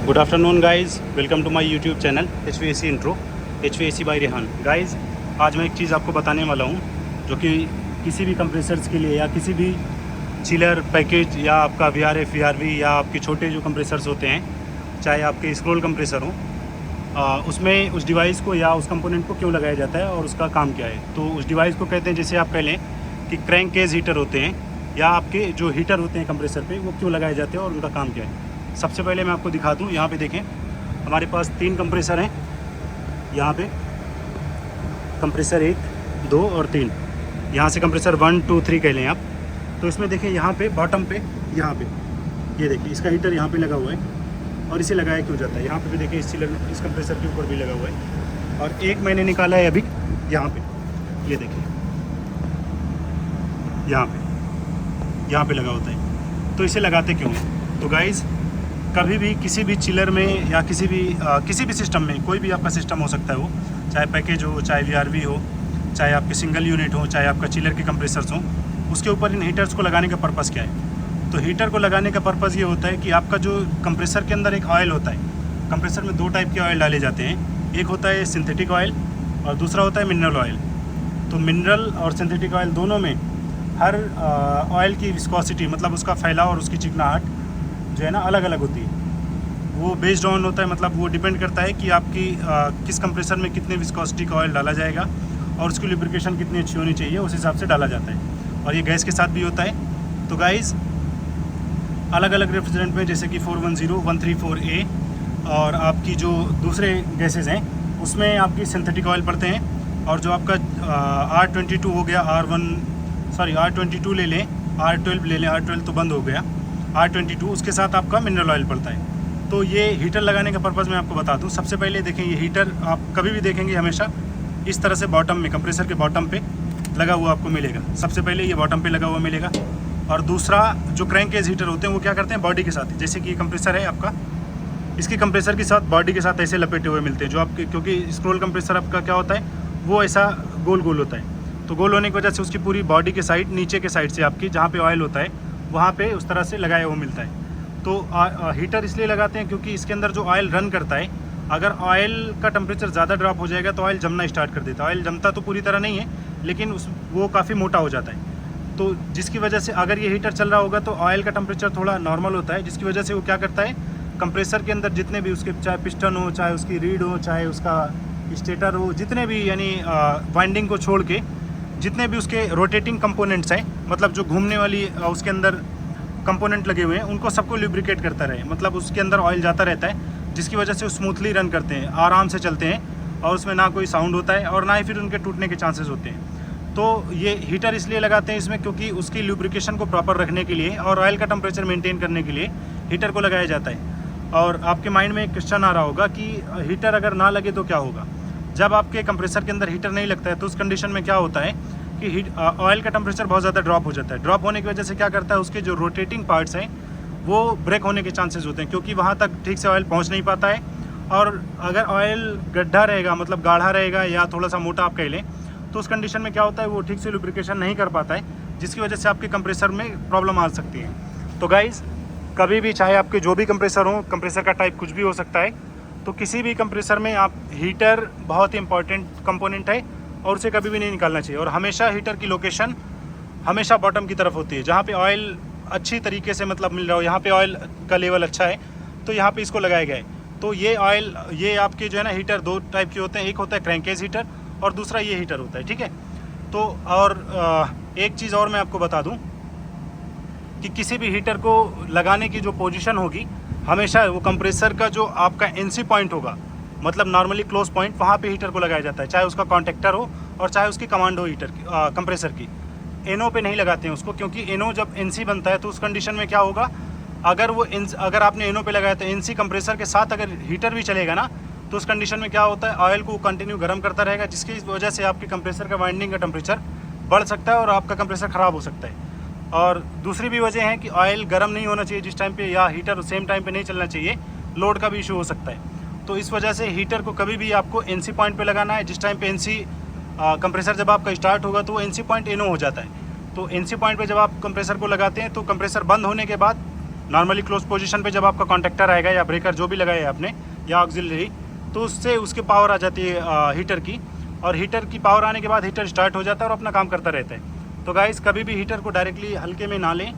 Good afternoon guys, welcome to my YouTube channel HVAC intro, HVAC by Rehan. Guys, आज मैं एक चीज़ आपको बताने वाला हूँ जो कि किसी भी कंप्रेसर्स के लिए या किसी भी चिलर पैकेज या आपका VRF VRV या आपके छोटे जो कंप्रेसर्स होते हैं, चाहे आपके स्क्रॉल कंप्रेसर हो, उसमें उस डिवाइस को या उस कंपोनेंट को क्यों लगाया जाता है और उसका काम क्या है। तो उस डिवाइस को कहते हैं, जैसे आप कह लें कि क्रैंक केस हीटर होते हैं या आपके जो हीटर होते हैं कंप्रेसर पे, वो क्यों लगाए जाते हैं और उनका काम क्या है। सबसे पहले मैं आपको दिखा दूं, यहाँ पे देखें हमारे पास 3 कंप्रेसर हैं। यहाँ पे कंप्रेसर 1, 2 और 3, यहाँ से कंप्रेसर 1, 2, 3 कह लें आप। तो इसमें देखें यहाँ पे बॉटम पे, यहाँ पे ये देखिए इसका हीटर यहाँ पे लगा हुआ है और इसे लगाया क्यों जाता है। यहाँ पे भी देखिए इस कंप्रेसर के ऊपर भी लगा हुआ है और एक मैंने निकाला है अभी यहाँ पे, ये देखिए यहाँ पे लगा होता है। तो इसे लगाते क्यों हैं। तो गाइज़, कभी भी किसी भी चिलर में या किसी भी सिस्टम में, कोई भी आपका सिस्टम हो सकता है, वो चाहे पैकेज हो, चाहे VRV हो, चाहे आपके सिंगल यूनिट हो, चाहे आपका चिलर के कंप्रेसर्स हो, उसके ऊपर इन हीटर्स को लगाने का पर्पज़ क्या है। तो हीटर को लगाने का पर्पज़ ये होता है कि आपका जो कंप्रेसर के अंदर एक ऑयल होता है। कंप्रेसर में 2 टाइप के ऑयल डाले जाते हैं, एक होता है सिंथेटिक ऑयल और दूसरा होता है मिनरल ऑयल। तो मिनरल और सिंथेटिक ऑयल दोनों में हर ऑयल की विस्कोसिटी, मतलब उसका फैलाव और उसकी चिकनाहट जो है ना, अलग अलग होती है। वो बेस्ड ऑन होता है, मतलब वो डिपेंड करता है कि आपकी किस कंप्रेसर में कितने विस्कोसिटी का ऑयल डाला जाएगा और उसकी लुब्रिकेशन कितनी अच्छी होनी चाहिए, उस हिसाब से डाला जाता है। और ये गैस के साथ भी होता है। तो गाइज़, अलग अलग रेफ्रिजरेंट में, जैसे कि 410, 134A और आपकी जो दूसरे गैसेज हैं, उसमें आपकी सिंथेटिक ऑयल पड़ते हैं। और जो आपका R22 हो गया, R22 ले लें, R12 ले लें, R12 तो बंद हो गया, R22, उसके साथ आपका मिनरल ऑयल पड़ता है। तो ये हीटर लगाने का पर्पज़ मैं आपको बता दूं। सबसे पहले देखें, ये हीटर आप कभी भी देखेंगे हमेशा इस तरह से बॉटम में, कंप्रेसर के बॉटम पे लगा हुआ आपको मिलेगा। सबसे पहले ये बॉटम पे लगा हुआ मिलेगा। और दूसरा, जो क्रैंक केस हीटर होते हैं वो क्या करते हैं, बॉडी के साथ, जैसे कि ये कंप्रेसर है आपका, इसके कंप्रेसर के साथ बॉडी के साथ ऐसे लपेटे हुए मिलते हैं। जो आपके, क्योंकि स्क्रॉल कंप्रेसर आपका क्या होता है, वो ऐसा गोल गोल होता है। तो गोल होने की वजह से उसकी पूरी बॉडी के साइड, नीचे के साइड से आपकी जहाँ पे ऑयल होता है, वहाँ पे उस तरह से लगाया हुआ मिलता है। तो हीटर इसलिए लगाते हैं क्योंकि इसके अंदर जो ऑयल रन करता है, अगर ऑयल का टेम्परेचर ज़्यादा ड्रॉप हो जाएगा तो ऑयल जमना स्टार्ट कर देता है। ऑयल जमता तो पूरी तरह नहीं है, लेकिन वो काफ़ी मोटा हो जाता है। तो जिसकी वजह से अगर ये हीटर चल रहा होगा तो ऑयल का टेम्परेचर थोड़ा नॉर्मल होता है, जिसकी वजह से वो क्या करता है, कंप्रेसर के अंदर जितने भी उसके, चाहे पिस्टन हो, चाहे उसकी रीड हो, चाहे उसका स्टेटर हो, जितने भी यानी वाइंडिंग को छोड़ के जितने भी उसके रोटेटिंग कंपोनेंट्स हैं, मतलब जो घूमने वाली उसके अंदर कंपोनेंट लगे हुए हैं, उनको सबको लुब्रिकेट करता रहे। मतलब उसके अंदर ऑयल जाता रहता है, जिसकी वजह से वो स्मूथली रन करते हैं, आराम से चलते हैं और उसमें ना कोई साउंड होता है और ना ही फिर उनके टूटने के चांसेस होते हैं। तो ये हीटर इसलिए लगाते हैं इसमें क्योंकि उसकी लुब्रिकेशन को प्रॉपर रखने के लिए और ऑयल का टेम्परेचर मेंटेन करने के लिए हीटर को लगाया जाता है। और आपके माइंड में एक क्वेश्चन आ रहा होगा कि हीटर अगर ना लगे तो क्या होगा। जब आपके कंप्रेसर के अंदर हीटर नहीं लगता है तो उस कंडीशन में क्या होता है कि ऑयल का टेम्परेचर बहुत ज़्यादा ड्रॉप हो जाता है। ड्रॉप होने की वजह से क्या करता है, उसके जो रोटेटिंग पार्ट्स हैं वो ब्रेक होने के चांसेस होते हैं, क्योंकि वहाँ तक ठीक से ऑयल पहुँच नहीं पाता है। और अगर ऑयल गड्ढा रहेगा, मतलब गाढ़ा रहेगा या थोड़ा सा मोटा आप कह लें, तो उस कंडीशन में क्या होता है, वो ठीक से लुब्रिकेशन नहीं कर पाता है, जिसकी वजह से आपके कंप्रेसर में प्रॉब्लम आ सकती है। तो गाइज़, कभी भी चाहे आपके जो भी कंप्रेसर हो, कंप्रेसर का टाइप कुछ भी हो सकता है, तो किसी भी कंप्रेसर में आप हीटर बहुत ही इंपॉर्टेंट कंपोनेंट है और उसे कभी भी नहीं निकालना चाहिए। और हमेशा हीटर की लोकेशन हमेशा बॉटम की तरफ होती है, जहाँ पे ऑयल अच्छी तरीके से मतलब मिल रहा हो, यहाँ पे ऑयल का लेवल अच्छा है तो यहाँ पे इसको लगाया गया है। तो ये ऑयल, ये आपके जो है ना हीटर 2 टाइप के होते हैं, एक होता है क्रैंकेज हीटर और दूसरा ये हीटर होता है, ठीक है। तो और एक चीज़ और मैं आपको बता दूँ कि किसी भी हीटर को लगाने की जो पोजीशन होगी, हमेशा वो कंप्रेसर का जो आपका NC पॉइंट होगा, मतलब नॉर्मली क्लोज पॉइंट, वहाँ पे हीटर को लगाया जाता है, चाहे उसका कॉन्टेक्टर हो और चाहे उसकी कमांड हो हीटर की, कंप्रेसर की। NO पे नहीं लगाते हैं उसको, क्योंकि NO जब NC बनता है तो उस कंडीशन में क्या होगा, अगर आपने NO पे लगाया तो NC कंप्रेसर के साथ अगर हीटर भी चलेगा ना, तो उस कंडीशन में क्या होता है, ऑयल को कंटिन्यू गर्म करता रहेगा, जिसकी वजह से आपके कंप्रेसर का वाइंडिंग का टेम्परेचर बढ़ सकता है और आपका कंप्रेसर ख़राब हो सकता है। और दूसरी भी वजह है कि ऑयल गर्म नहीं होना चाहिए जिस टाइम पे, या हीटर सेम टाइम पे नहीं चलना चाहिए, लोड का भी इशू हो सकता है। तो इस वजह से हीटर को कभी भी आपको NC पॉइंट पे लगाना है। जिस टाइम पे NC कंप्रेसर जब आपका स्टार्ट होगा तो वो NC पॉइंट NO हो जाता है। तो NC पॉइंट पे जब आप कंप्रेसर को लगाते हैं तो कंप्रेसर बंद होने के बाद नॉर्मली क्लोज पोजीशन पे जब आपका कॉन्टेक्टर आएगा या ब्रेकर जो भी लगाया है आपने या ऑक्सिलरी, तो उससे उसके पावर आ जाती है हीटर की, और हीटर की पावर आने के बाद हीटर स्टार्ट हो जाता है और अपना काम करता रहता है। तो गाइस कभी भी हीटर को डायरेक्टली हल्के में ना लें।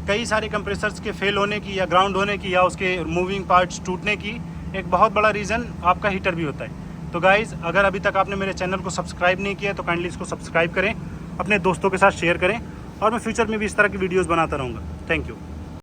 कई सारे कंप्रेसर्स के फेल होने की या ग्राउंड होने की या उसके मूविंग पार्ट्स टूटने की एक बहुत बड़ा रीज़न आपका हीटर भी होता है। तो गाइज़ अगर अभी तक आपने मेरे चैनल को सब्सक्राइब नहीं किया तो काइंडली इसको सब्सक्राइब करें, अपने दोस्तों के साथ शेयर करें, और मैं फ्यूचर में भी इस तरह की वीडियोज़ बनाता रहूँगा। Thank you.